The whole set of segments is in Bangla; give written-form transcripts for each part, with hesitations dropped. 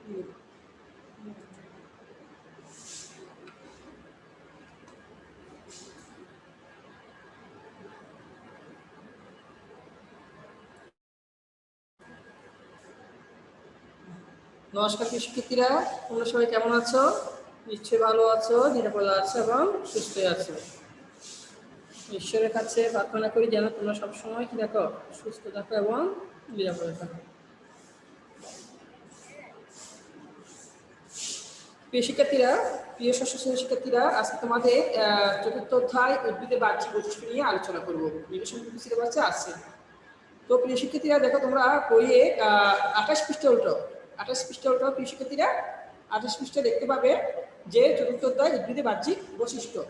নমস্কার শিক্ষার্থীরা, তোমরা সবাই কেমন আছো? নিশ্চয়ই ভালো আছো, নিরাপদে আছো এবং সুস্থ আছো। ঈশ্বরের কাছে প্রার্থনা করি যেন তোমরা সবসময় কি দেখো, সুস্থ থাকো এবং নিরাপদে থাকো। প্রিয় শিক্ষার্থীরা, প্রিয় ষষ্ঠ শ্রেণীর শিক্ষার্থীরা, আজকে তোমাদের চতুর্থ অধ্যায় উদ্ভিদের বাহ্যিক বৈশিষ্ট্য নিয়ে আলোচনা করবো। নিবেশন সিলেবাসে আছে। তো প্রিয় শিক্ষার্থীরা দেখো, তোমরা বইয়ে 28 পৃষ্ঠা উল্টো 28 পৃষ্ঠা উল্টো প্রিয় শিক্ষার্থীরা 28 পৃষ্ঠা দেখতে পাবে যে চতুর্থ অধ্যায় উদ্ভিদের বাহ্যিক বৈশিষ্ট্য।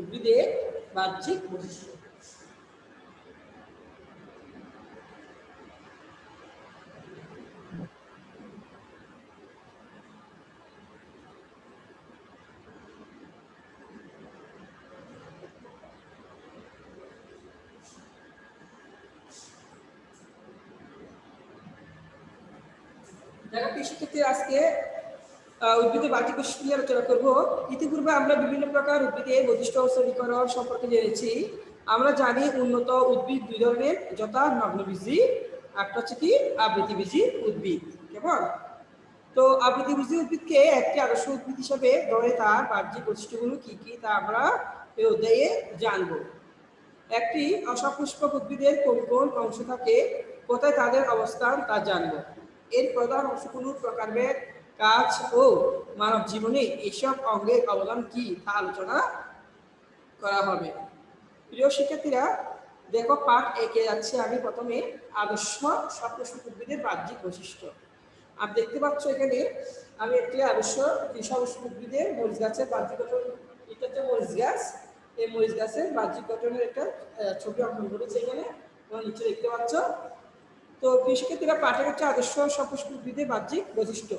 উদ্ভিদের বাহ্যিক বৈশিষ্ট্য। দেখো প্রিয় শিক্ষার্থীরা, আজকে উদ্ভিদের বাহ্যিক বৈশিষ্ট্য নিয়ে আলোচনা করবো। ইতিপূর্বে আমরা বিভিন্ন প্রকার উদ্ভিদের বৈশিষ্ট্য ও শ্রেণীকরণ সম্পর্কে জেনেছি। আমরা জানি উন্নত উদ্ভিদ দুই ধরনের, যথা নগ্নবীজি, একটা হচ্ছে কি আবৃতবীজি উদ্ভিদ। কেমন? তো আবৃতবীজি উদ্ভিদকে একটি আদর্শ উদ্ভিদ হিসাবে ধরে তার বাহ্যিক বৈশিষ্ট্যগুলো কি কি তা আমরা এই অধ্যায়ে জানব। একটি অসপুষ্পক উদ্ভিদের কোন কোন অংশ থাকে, কোথায় তাদের অবস্থান তা জানব। এর প্রধান অংশগুলোর প্রকারভেদ, কাজ ও মানব জীবনে এসব অঙ্গের অবদান কি তা আলোচনা করা হবে। প্রিয় শিক্ষার্থীরা দেখো, পাঠ একে যাচ্ছে। আমি প্রথমে আদর্শ সপুষ্পক উদ্ভিদের বাহ্যিক বৈশিষ্ট্য। আর দেখতে পাচ্ছ এখানে আমি একটি আদর্শ সপুষ্পক উদ্ভিদের মরিচ গাছের বাহ্যিক গঠন, এটা হচ্ছে মরিচ গাছ। এই মরিচ গাছের বাহ্যিক গঠনের একটা ছবি অঙ্কন করেছে এখানে, তোমরা নিচে দেখতে পাচ্ছ। তো শিক্ষার্থীরা পাঠে হচ্ছে আদর্শ সপুষ্পক উদ্ভিদের বাহ্যিক বৈশিষ্ট্য।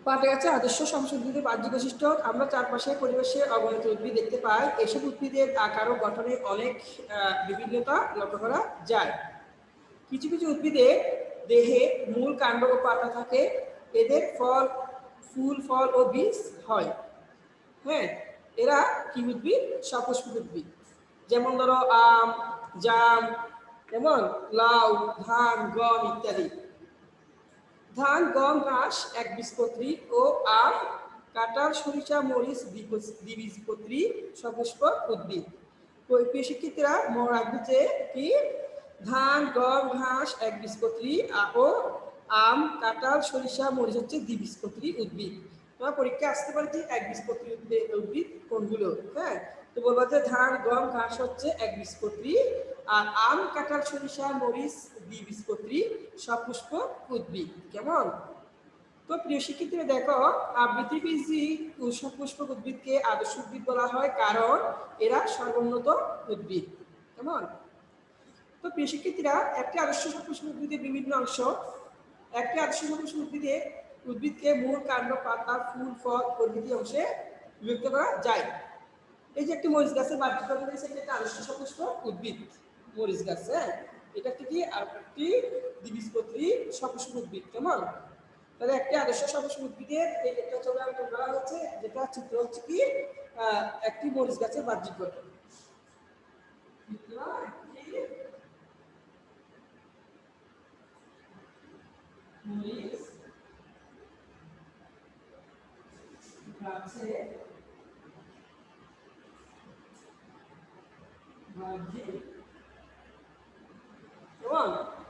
পাঠে গেছে আদর্শ সপুষ্পক উদ্ভিদের বাহ্যিক বৈশিষ্ট্য। আমরা চারপাশে পরিবেশে অগণিত উদ্ভিদ দেখতে পাই। এসব উদ্ভিদের আকার ও গঠনে অনেক বিভিন্নতা লক্ষ্য করা যায়। কিছু কিছু উদ্ভিদের দেহে মূল, কাণ্ড ও পাতা থাকে। এদের ফুল, ফল ও বীজ হয়। হ্যাঁ, এরা কি উদ্ভিদ? সপুষ্পক উদ্ভিদ। যেমন ধরো আম, জাম, যেমন লাউ, ধান, গম ইত্যাদি। ধান, গম, ঘাস একবীজপত্রী ও আম, কাঁঠাল, সরিষা, মরিচ দ্বিবীজপত্রী সপুষ্পক উদ্ভিদ। প্রিয় শিক্ষার্থীরা মনে রাখবে যে কি ধান, গম, ঘাস একবীজপত্রী ও আম, কাঁঠাল, সরিষা, মরিচ হচ্ছে দ্বিবীজপত্রী উদ্ভিদ। তোমার পরীক্ষা আসতে পারে যে একবীজপত্রী উদ্ভিদ কোনগুলো। হ্যাঁ, তো বলবো যে ধান, গম, ঘাস হচ্ছে একবীজপত্রী, আর আম, কাঁঠাল, সরিষা, মরিচ দ্বিবীজপত্রী সপুষ্পক উদ্ভিদ। কেমন? তো প্রিয় শিক্ষার্থীরা দেখো, আবৃতবীজী সপুষ্পক উদ্ভিদকে আদর্শ উদ্ভিদ বলা হয়, কারণ এরা সর্বোন্নত উদ্ভিদ। কেমন? তো প্রিয় শিক্ষার্থীরা, একটি আদর্শ সপুষ্পক উদ্ভিদের বিভিন্ন অংশ। একটি আদর্শ সপুষ্পক উদ্ভিদকে মূল, কাণ্ড, পাতা, ফুল, ফল প্রভৃতি অংশে বিভক্ত করা যায়। এই যে একটি মরিচ গাছের বাহ্যিক গঠন রয়েছে, এটা আদর্শ সপুষ্পক উদ্ভিদ মরিচ গাছ। হ্যাঁ, এটা কি একটি দ্বিবীজপত্রী সপুষ্পক উদ্ভিদ। কেমন? তাহলে একটি আদর্শ সপুষ্পক উদ্ভিদের এই একটা ছবি আঁকা করা হচ্ছে, যেটা চিত্র হচ্ছে কি একটি মরিচ গাছের বাহ্যিক গঠন। মরিচ গাছের বাহ্যিক এবং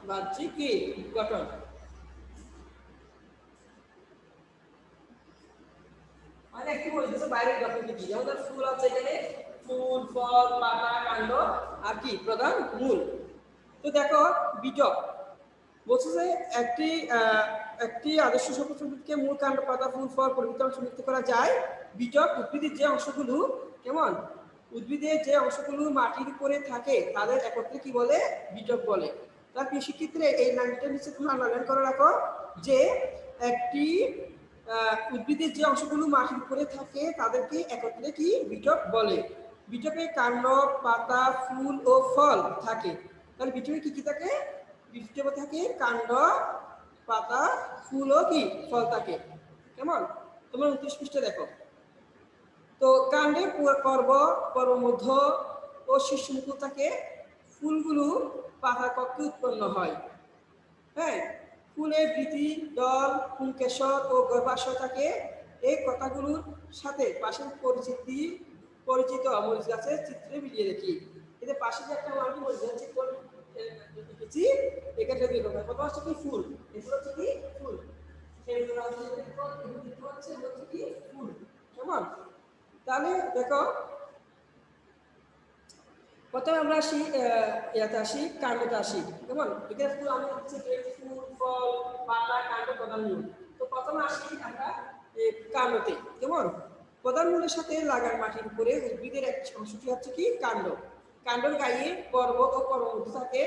বাহ্যিক কি গঠন। মানে একটি মরিচ গাছের বাইরের গঠন কি? যেমন ফুল আছে এখানে, ফুল, ফল, পাতা, কাণ্ড আর কি প্রধান মূল। তো দেখো বিটক বলছে যে একটি আদর্শ সম্পদ উদ্ভিদকে মূল, কাণ্ড, পাতা, ফুল, ফল প্রভৃতি অংশ মুক্ত করা যায়। বিটক উদ্ভিদের যে অংশগুলো, কেমন, উদ্ভিদের যে অংশগুলো মাটির উপরে থাকে তাদের একত্রে কি বলে? বিটক বলে। তার কৃষিক্ষেত্রে এই লাইনটার নিচে তোমরা আন্ডারলাইন করে রাখো যে একটি উদ্ভিদের যে অংশগুলো মাটির উপরে থাকে তাদেরকে একত্রে কি? বিটক বলে। বিটকে কাণ্ড, পাতা, ফুল ও ফল থাকে। তাহলে বিটকে কি কি থাকে? বিটকে থাকে কাণ্ড, পাতা, ফুল ও কি? ফল থাকে। কেমন? তোমরা 29 পৃষ্ঠা দেখো। তো কাণ্ডে পর্ব, পর্বমধ্য ও শীর্ষমুকুল থাকে। ফুলগুলো পাতা কক্ষে উৎপন্ন হয়। হ্যাঁ, ফুলের বৃতি, দল, পুংকেশর ও গর্ভাশয় থাকে। এই কথাগুলোর সাথে পাশের পরিচিত মরিচ গাছের চিত্রে মিলিয়ে দেখি। এতে পাশে যে একটা আমি মরিচ গাছের চিত্র দেখেছি, এখানে দেখো কথা হচ্ছে কি? ফুল। এগুলো হচ্ছে কি? ফুল। সেইগুলো হচ্ছে কি? ফুল। কেমন? তাহলে দেখো, প্রথমে আমরা আসি ইয়াতে আসি, কাণ্ডতে আসি। কেমন? এখানে ফুল আমি হচ্ছে ফুল, ফল, পাতা, কাণ্ড, প্রধান মূল। তো প্রথমে আসি আমরা কাণ্ডতে। কেমন? প্রধান মূলের সাথে লাগার মাটির উপরে উদ্ভিদের এক অংশটি হচ্ছে কি? কাণ্ড। কাণ্ডের গায়ে পর্ব ও পর্বমধ্য থাকে।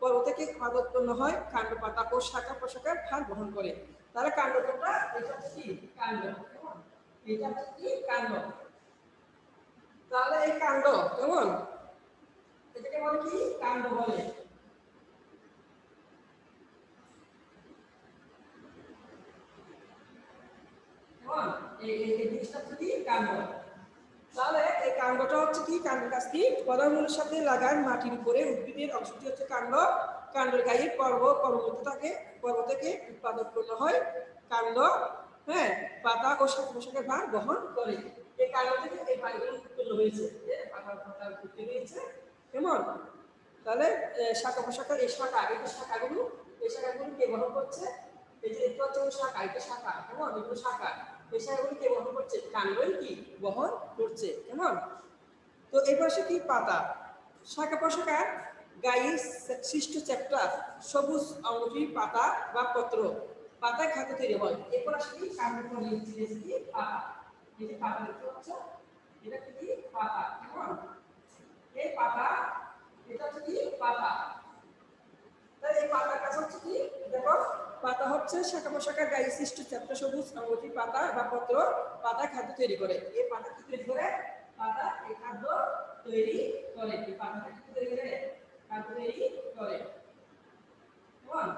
পর্ব থেকে খাদ্য উৎপন্ন হয়। কাণ্ড, পাতা ও শাখা প্রশাখার ভার বহন করে। তাহলে কাণ্ডটা এটা হচ্ছে কি? কাণ্ড। কেমন? এটা হচ্ছে কি? কাণ্ড। তাহলে এই কাণ্ড, কেমন, এটাকে বলে কি? কাণ্ড বলে। কেমন? এই জিনিসটা হচ্ছে কি? কাণ্ড। তাহলে এই কাণ্ডটা হচ্ছে কি? কাণ্ডের কাছ কি? পদার্থের সাথে লাগান মাটির উপরে উদ্ভিদের অংশটি হচ্ছে কাণ্ড। কাণ্ডের গায়ে পর্ব, পর্বত থাকে। পর্ব থেকে উৎপাদন উৎপন্ন হয়। কাণ্ড, হ্যাঁ, পাতা ও শাখা প্রশাখার ভার বহন করে। এই কাণ্ড থেকে এই ভারগুলো উৎপন্ন হয়েছে। পাতা উৎপন্ন হয়েছে। কেমন? তাহলে শাখা প্রশাখার এই শাখা, এই শাখাগুলো, এই শাখাগুলো কে বহন করছে? এই যে দেখতে পাচ্ছ শাখা, এটা শাখা। কেমন? এগুলো শাখা। এই শাখাগুলো কে বহন করছে? কাণ্ডই কি বহন করছে। কেমন? তো এই পাশে কি? পাতা। শাখা প্রশাখার গায়ে সৃষ্ট চ্যাপ্টার সবুজ অঙ্গটি পাতা বা পত্র। পাতায় খাদ্য তৈরি হয়। এরপর আসে কি? কাণ্ড কি? পাতা। এই যে পাতা দেখতে পাচ্ছ, এটা কি? পাতা। কেমন? এই পাতা, এটা হচ্ছে কি? পাতা। তাই এই পাতার কাজ হচ্ছে কি? দেখো, পাতা হচ্ছে শাখা প্রশাখার গায়ে সৃষ্ট চ্যাপ্টা সবুজ অঙ্গটি পাতা বা পত্র। পাতা খাদ্য তৈরি করে। এই পাতা কি তৈরি করে? পাতা এই খাদ্য তৈরি করে। এই পাতা কি তৈরি করে? খাদ্য তৈরি করে। কেমন?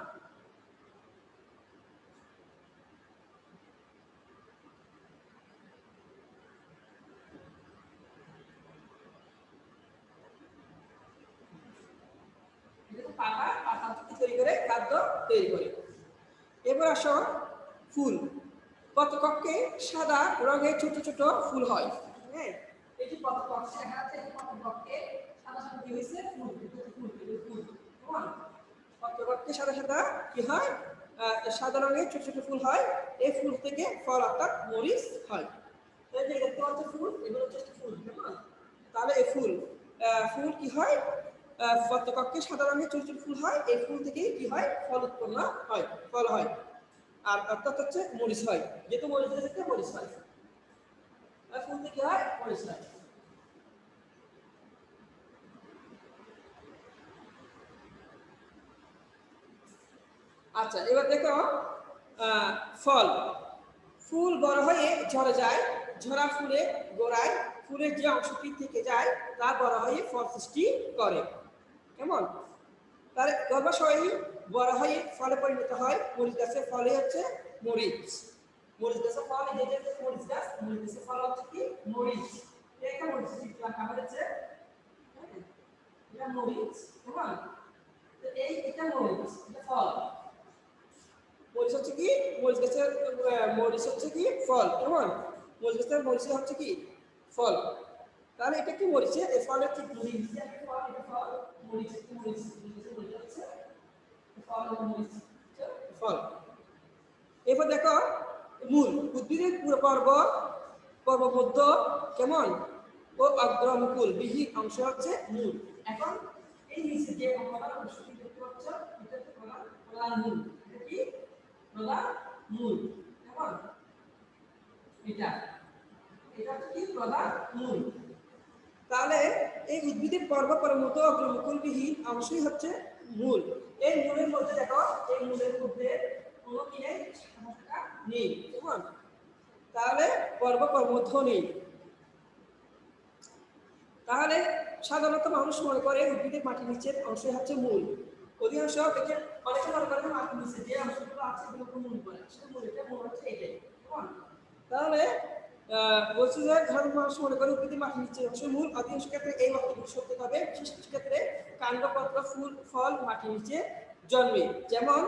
পাতা, পাতা কি তৈরি করে? খাদ্য তৈরি করে। এবার আসো ফুল। পত্রকক্ষে সাদা রঙের ছোট ছোট ফুল হয়। হ্যাঁ, এই যে পত্রকক্ষে দেখা যাচ্ছে, এই পত্রকক্ষে সাদা সাদা কি হয়েছে? ফুল। ফুল, ফুল। কেমন? পত্রকক্ষে সাদা সাদা কি হয়? সাদা রঙের ছোট ছোট ফুল হয়। এই ফুল থেকে ফল অর্থাৎ মরিচ হয়। এই যে দেখতে পাচ্ছ ফুল, এগুলো হচ্ছে ফুল। কেমন? তাহলে এই ফুল, ফুল কি হয়? পত্রকক্ষে সাদা রঙের ছোট ছোট ফুল হয়। এই ফুল থেকে কি হয়? ফল উৎপন্ন হয়, ফল হয়। আর অর্থাৎ হচ্ছে মরিচ হয়। যেহেতু মরিচ থেকে মরিচ হয়, আর ফুল থেকে হয় মরিচ হয়। আচ্ছা, এবার দেখো ফল। ফুল বড় হয়ে ঝরে যায়। ঝরা ফুলে গোড়ায় ফুলের যে অংশটি থেকে যায় তা বড় হয়ে ফল সৃষ্টি করে। কেমন? তার গর্ভাশয় বড় হয়ে ফলে পরিণত হয়। মরিচ গাছের ফলে হচ্ছে মরিচ। মরিচ গাছের ফল, এই যে মরিচ গাছ, মরিচ গাছের ফল হচ্ছে কি? মরিচ। একটা মরিচ রাখা হয়েছে, এটা মরিচ। কেমন? তো এটা মরিচ, এটা ফল। মরিচ হচ্ছে কি? মরিচ গাছের মরিচ হচ্ছে কি? ফল। কেমন? মরিচ গাছের মরিচ হচ্ছে কি? ফল। তাহলে এটা কি? মরিচে এই ফলের কি? মরিচ, ফল, এটা ফল, মরিচ, মরিচ, মরিচ হচ্ছে ফল, মরিচ ফল। এরপর দেখো মূল। উদ্ভিদের পুরো পর্বমধ্য, কেমন, ও অগ্রমুকুল বিহীন অংশ হচ্ছে মূল। এখন এই নিচে যে অংশটি দেখতে পাচ্ছ, এটা হচ্ছে প্রধান মূল। এটা কি? প্রধান মূল। কেমন? এটা এটা হচ্ছে কি প্রধান মূল। তাহলে এই উদ্ভিদের পর্বপরের মতো অগ্রমুকুলবিহীন অংশই হচ্ছে মূল। এই মূলের মধ্যে দেখো, এই মূলের মধ্যে কোনো কি নেই, শাখা নেই। কেমন? তাহলে পর্বপর্মধ্য নেই। তাহলে সাধারণত মানুষ মনে করে উদ্ভিদের মাটির নিচের অংশই হচ্ছে মূল। অধিকাংশ থেকে অনেকে মনে করে মাটির নিচে যে অংশগুলো আছে সেগুলোকে মূল বলে। আসলে মূল এটা মূল হচ্ছে এটাই। কেমন? তাহলে বলছি যে সাধারণ মানুষ মনে করে উদ্ভিদের মাটির নিচের অংশ মূল। অধিকাংশ ক্ষেত্রে এই বক্তব্য সত্য, তবে বিশেষ কিছু ক্ষেত্রে কাণ্ড, পত্র, ফুল, ফল মাটির নিচে জন্মে, যেমন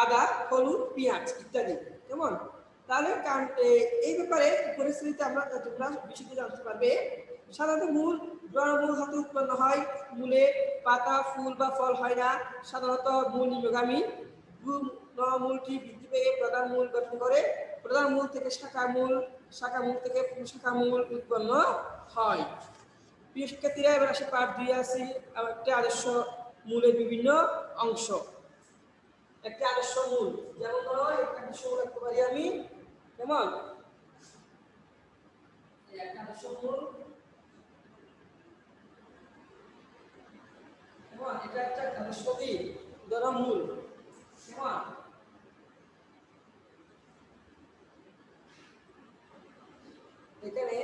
আদা, হলুদ, পেঁয়াজ ইত্যাদি। কেমন? তাহলে এই ব্যাপারে পরিস্থিতিতে আমরা তোমরা বিশদ জানতে পারবে। সাধারণত মূল জড়মূল হতে উৎপন্ন হয়। মূলে পাতা, ফুল বা ফল হয় না। সাধারণত মূল নিম্নগামী। মূলটি বৃদ্ধি পেয়ে প্রধান মূল গঠন করে। প্রধান মূল থেকে শাখা মূল, শাখা মূল থেকে শাখা মূল উৎপন্ন হয়। প্রিয় শিক্ষার্থীরা, এবার আসে পাঠ 2 আসি একটি আদর্শ মূলের বিভিন্ন অংশ। একটি আদর্শ মূল, যেমন ধরো একটা আদর্শ মূল লিখতে পারি আমি। কেমন? একটা আদর্শ মূল, কেমন? এটা একটা আদর্শ ধরো মূল। কেমন? এখানে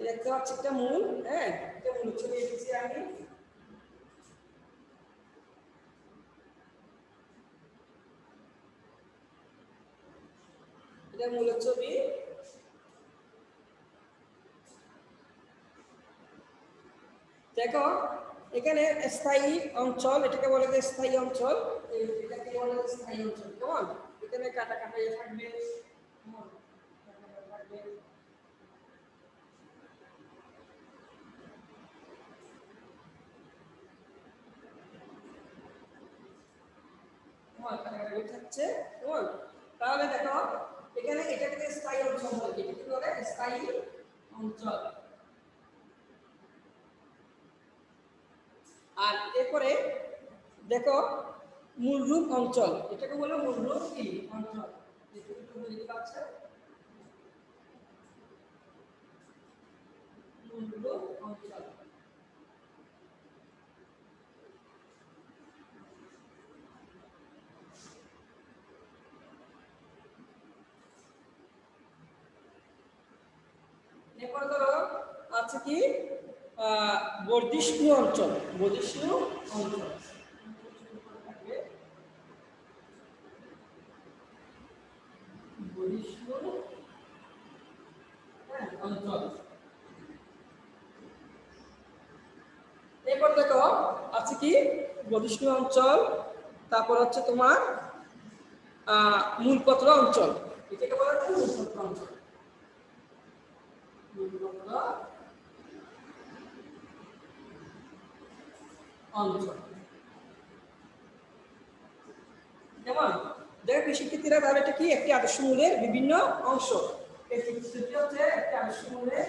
দেখতে পাচ্ছি একটা মূল। হ্যাঁ, একটা মূল ছবি এঁকেছি আমি। এটা মূলের ছবি। দেখো, এখানে স্থায়ী অঞ্চল, এটাকে বলে যে স্থায়ী অঞ্চল। এটাকে বলে স্থায়ী অঞ্চল। কেমন? এখানে কাটা কাটা থাকবে। কেমন? কাটা কাটা থাকবে। থাকছে। কেমন? তাহলে দেখো, এখানে এটাকে স্থায়ী অঞ্চল বলে। এটাকে বলে স্থায়ী অঞ্চল। আর এরপরে দেখো মূলরূপ অঞ্চল, এটাকে বলে মূলরূপ কি অঞ্চল। যেটুকু বুঝতে পারছে, মূলরূপ অঞ্চল। এরপর ধরো আছে কি বর্ধিষ্ণু অঞ্চল। বর্ধিষ্ণু অঞ্চল বর্ধিষ্ণু অঞ্চল। এরপর দেখো আছে কি বর্ধিষ্ণু অঞ্চল, তারপর হচ্ছে তোমার মূলপত্র অঞ্চল। এটাকে বলা হয় মূলপত্র অঞ্চল। মূলপত্র অঞ্চল। যেমন দেখো শিক্ষার্থীরা, তাহলে এটা কি একটি আদর্শ মূলের বিভিন্ন অংশ। এটি হচ্ছে একটি আদর্শ মূলের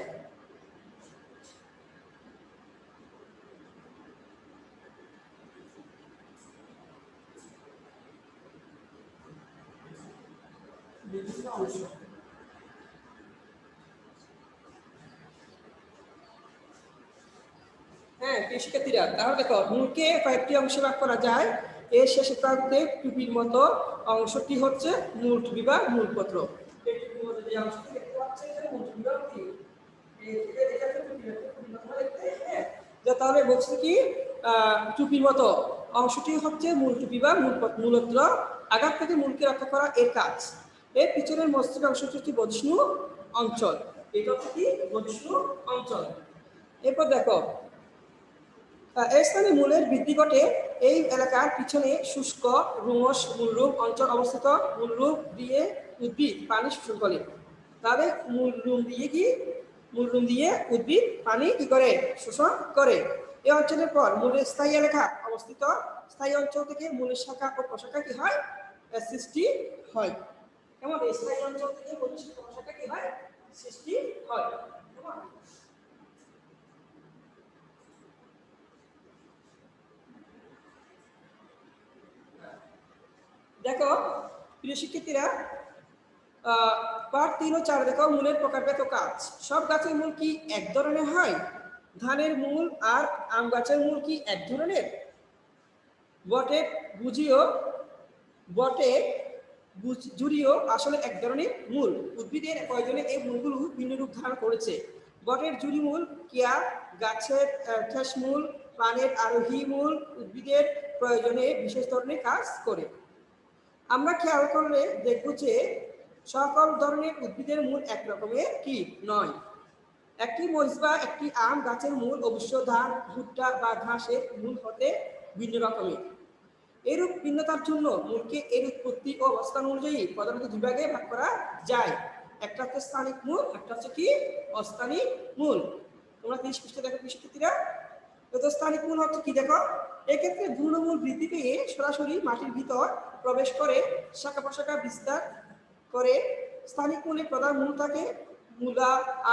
বিভিন্ন অংশ। হ্যাঁ শিক্ষার্থীরা, তাহলে দেখো মূলকে কয়েকটি অংশে ভাগ করা যায়। এর শেষে প্রান্তে টুপির মতো অংশটি হচ্ছে মূল টুপি বা মূলপত্র। এই টুপির মধ্যে যে অংশটি দেখতে পাচ্ছেন এটা মূল টুপি বা কি তাহলে বলছি কি টুপির মতো অংশটি হচ্ছে মূল টুপি বা মূলপত্র। আঘাত থেকে মূলকে রক্ষা করা এর কাজ। এর পিছনের মস্তিষ্ক অংশটি হচ্ছে বর্ধিষ্ণু অঞ্চল। এটা হচ্ছে কি বর্ধিষ্ণু অঞ্চল। এরপর দেখো এই স্থানে মূলের বৃদ্ধি ঘটে। এই এলাকার পিছনে শুষ্ক রুমস মূলরূপ অঞ্চল অবস্থিত। মূলরূপ দিয়ে উদ্ভিদ পানি শোষণ করে। তাহলে মূলরূপ দিয়ে কি মূলরুম দিয়ে উদ্ভিদ পানি কি করে শোষণ করে। এই অঞ্চলের পর মূলের স্থায়ী এলাকা অবস্থিত। স্থায়ী অঞ্চল থেকে মূলের শাখা ও প্রশাখা কি হয় সৃষ্টি হয়। কেমন এই স্থায়ী অঞ্চল থেকে মূলের শাখা প্রশাখা কি হয় সৃষ্টি হয়। কেমন দেখো প্রিয় শিক্ষার্থীরা, পার্ট 3 ও 4 দেখো মূলের প্রকারভেদ ও কাজ। সব গাছের মূল কি এক ধরনের হয়? ধানের মূল আর আম গাছের মূল কি এক ধরনের? বটে বুঝিও বটে জুড়িও আসলে এক ধরনের মূল। উদ্ভিদের প্রয়োজনে এই মূলগুলো ভিন্ন রূপ ধারণ করেছে। বটের জুড়ি মূল কিয়া, গাছের ঠেস মূল, প্রাণের আরোহী মূল উদ্ভিদের প্রয়োজনে বিশেষ ধরনের কাজ করে। আমরা খেয়াল করলে দেখব যে সকল ধরনের উদ্ভিদের মূল একরকমের কি নয়। একটি মরিচ বা একটি আম গাছের মূল অবশ্য ধান, ভুট্টা বা ঘাসের মূল হতে ভিন্ন রকমের। এরূপ ভিন্নতার জন্য মূলকে এর উৎপত্তি ও অবস্থান অনুযায়ী প্রধানত দুই ভাগে ভাগ করা যায়। একটা হচ্ছে স্থানিক মূল, একটা হচ্ছে কি অস্থানিক মূল। তোমরা 30 পৃষ্ঠে দেখো শিক্ষার্থীরা। তো স্থানিক মূল হচ্ছে কি দেখো, এক্ষেত্রে ভ্রূণমূল বৃদ্ধি পেয়ে সরাসরি মাটির ভিতর প্রবেশ করে শাখা প্রশাখা বিস্তার করে। স্থানিক মূলে প্রধান মূল থাকে মূলা,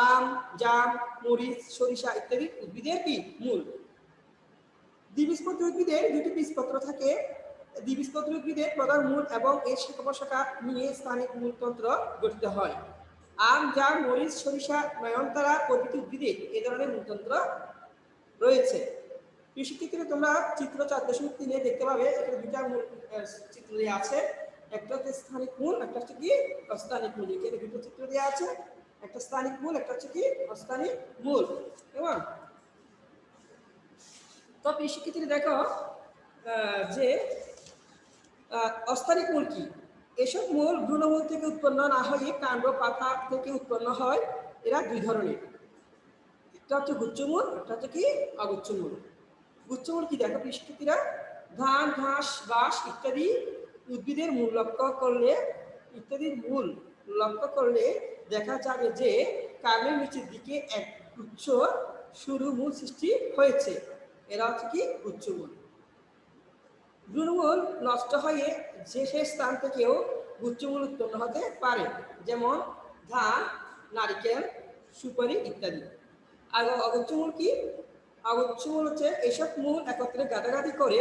আম, জাম, মরিচ, সরিষা ইত্যাদি উদ্ভিদের কি মূল। দ্বিবীজপত্রী উদ্ভিদের দুটি বীজপত্র থাকে। দ্বিবীজপত্রী উদ্ভিদের প্রধান মূল এবং এর শাখা প্রশাখা নিয়ে স্থানিক মূলতন্ত্র গঠিত হয়। আম, জাম, মরিচ, সরিষা, নয়নতারা প্রভৃতি উদ্ভিদে এ ধরনের মূলতন্ত্র রয়েছে। কৃষিক্ষেত্রে তোমরা চিত্র 4.3 দেখতে পাবে, এখানে দুটা মূল চিত্র দেওয়া আছে। একটা হচ্ছে স্থানিক মূল, একটা হচ্ছে কি অস্থানিক মূল। এখানে দুটো চিত্র দেওয়া আছে, একটা স্থানিক মূল, একটা হচ্ছে কি অস্থানিক মূল। এবং তো কৃষিক্ষেত্রে দেখো যে অস্থানিক মূল কি, এসব মূল ভ্রূণমূল থেকে উৎপন্ন না হয়ে কাণ্ড পাতা থেকে উৎপন্ন হয়। এরা দুই ধরনের, একটা হচ্ছে গুচ্ছমূল, একটা হচ্ছে কি অগুচ্ছমূল। গুচ্ছমূল কি দেখো শিক্ষার্থীরা, ধান, ঘাস, বাঁশ ইত্যাদি উদ্ভিদের মূল লক্ষ্য করলে দেখা যাবে যে কাণ্ডের নিচের দিকে এক গুচ্ছ সরু মূল সৃষ্টি হয়েছে। এরা হচ্ছে কি গুচ্ছমূল। ভ্রূণমূল নষ্ট হয়ে যে সেই স্থান থেকেও গুচ্ছমূল উৎপন্ন হতে পারে, যেমন ধান, নারিকেল, সুপারি ইত্যাদি। আর অগুচ্ছমূল কি, অগুচ্ছমূল হচ্ছে এসব মূল একত্রে গাদাগাদি করে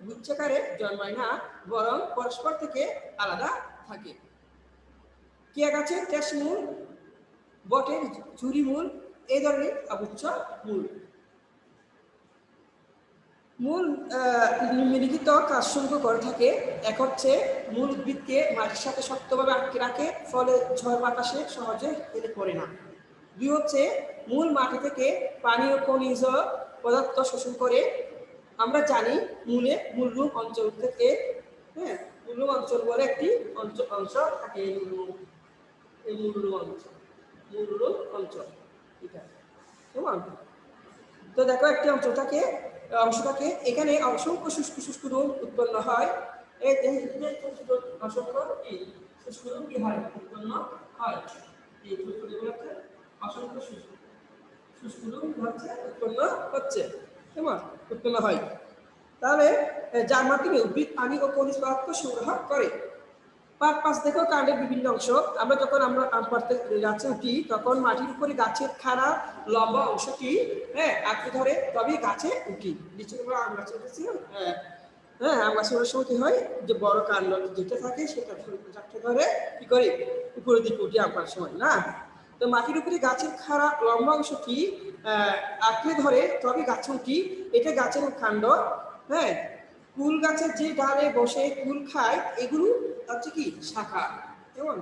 গুচ্ছাকারে জন্মায় না, বরং পরস্পর থেকে আলাদা থাকে। কেয়া গাছের টেস মূল, বটের ঝুরি মূল এই ধরনের অগুচ্ছ মূল। মূল নিম্নলিখিত কাজসমূহ করে থাকে। এক হচ্ছে মূল উদ্ভিদকে মাটির সাথে শক্তভাবে আটকে রাখে, ফলে ঝড় বাতাসে সহজে হেলে পড়ে না। দুই হচ্ছে মূল মাটি থেকে পানি ও খনিজ পদার্থ শোষণ করে। আমরা জানি মূলরূপ অঞ্চল থেকে, হ্যাঁ, মূলরূপ অঞ্চল বলে একটি অংশ থাকে। এই মূলরূপ অঞ্চল এটা কেমন। তো দেখো একটি অংশ থাকে এখানে অসংখ্য শুষ্ক শুষ্ক রূপ উৎপন্ন হয়। এই অসংখ্য শুষ্ক রূপ কি হয় উৎপন্ন হয়। এই অসংখ্য শুষ্ক রূপ কেমন উৎপন্ন হয়। তাহলে যার মাধ্যমে উদ্ভিদ পানি ও খনিজ পদার্থ সংগ্রহ করে। পার্ট 5 দেখো কাণ্ডের বিভিন্ন অংশ। আমরা যখন আম পাড়তে গাছে উঠি তখন মাটির উপরে গাছের খাড়া লম্বা অংশটি আঁকড়ে ধরে তবেই গাছে উঠি। নিশ্চয়ই আমরা আম গাছে উঠেছি। আম গাছে ওঠার সময় কি হয়, যে বড় কাণ্ড যেটা থাকে সেটা ধরে কি করে উপরের দিকে উঠি আঁকার সময় না। তো মাটির উপরে গাছের খাড়া লম্বা অংশটি আঁকড়ে ধরে তবে গাছে উঠি, এটা গাছের কাণ্ড। হ্যাঁ, কুল গাছের যে ডালে বসে কুল খায় এগুলো হচ্ছে কি শাখা। কেমন,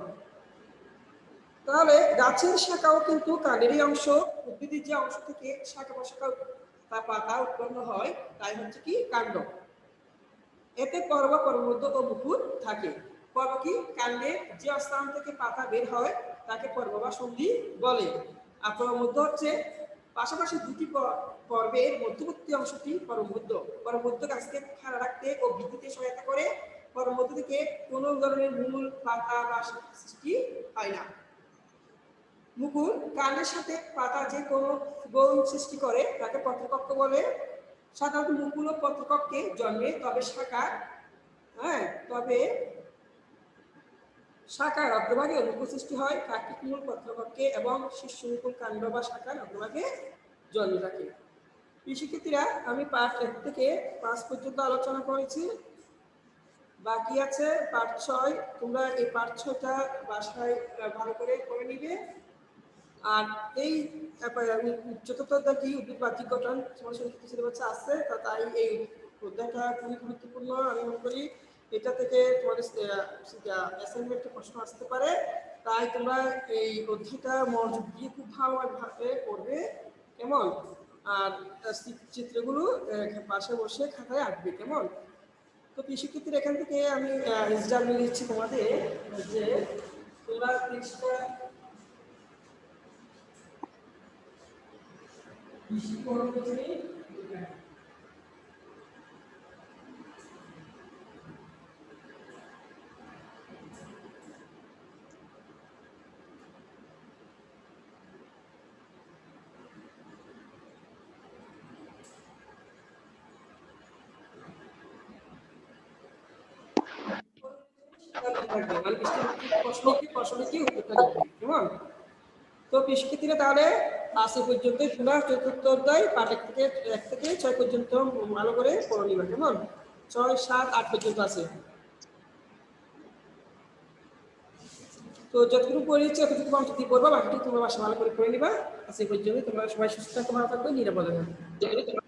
তাহলে গাছের শাখাও কিন্তু কাণ্ডেরই অংশ। উদ্ভিদের যে অংশ থেকে শাখা প্রশাখা পাতা উৎপন্ন হয় তাই হচ্ছে কি কাণ্ড। এতে পর্ব, পর্বমধ্য ও মুকুল থাকে। পর্ব কি, কাণ্ডের যে স্থান থেকে পাতা বের হয় তাকে পর্ব বা সন্ধি বলে। আর পর্বমধ্য হচ্ছে পাশাপাশি দুটি পর্বের মধ্যবর্তী অংশটি পর্বমধ্য। পর্বমধ্য গাছকে খাড়া রাখতে ও বৃদ্ধিতে সহায়তা করে। পর্বমধ্য থেকে কোনো ধরনের মূল, পাতা বা সৃষ্টি হয় না। মুকুল কাণ্ডের সাথে পাতা যে কোনো গৌণ সৃষ্টি করে তাকে পত্রকক্ষ বলে। সাধারণত মুকুল ও পত্রকক্ষে জন্মে, তবে শাখার অগ্রভাগে মুকুল সৃষ্টি হয়, কার্তিক মূল পত্রকক্ষে এবং শীর্ষ মুকুল কাণ্ড বা শাখার অগ্রভাগে জন্মে থাকে। কৃষিক্ষেত্রীরা আমি পার্ট 1 থেকে 5 পর্যন্ত আলোচনা করেছি, বাকি আছে পার্ট 6। তোমরা এই পার্ট 6টা বাসায় ভালো করে পড়ে নিবে। আর এই আমি চতুর্থ অধ্যায় কি উদ্ভিদ বাহ্যিক গঠন তোমার সিলেবাসে আছে, তাই এই অধ্যায়টা খুবই গুরুত্বপূর্ণ আমি মনে করি। এটা থেকে তোমাদের অ্যাসাইনমেন্টে প্রশ্ন আসতে পারে, তাই তোমরা এই অধ্যায়টা মনোযোগ দিয়ে খুব ভালোভাবে পড়বে, কেমন? আর চিত্রগুলো পাশে বসে খাতায় আঁকবে, কেমন? তো কৃষিক্ষেত্রে এখান থেকে আমি এক্সাম্পল দিচ্ছি তোমাদের, যে তোমরা কৃষিটা কৃষি কর্মচারী কেমন? তো কৃষিক্ষেত্রে তাহলে 5 পর্যন্ত তোমরা চতুর্থ অধ্যায় পাঠ 1 থেকে 6 পর্যন্ত ভালো করে পড়ে নিবা, কেমন? 6, 7, 8 পর্যন্ত আছে। তো যতটুকু পড়েছি ততটুকু অন্তত পড়বা, বাকিটুকু তোমরা বাসা ভালো করে পড়ে নিবা। আজকে পর্যন্ত তোমরা সবাই সুস্থ থাকো, ভালো থাকো, নিরাপদে থাকো।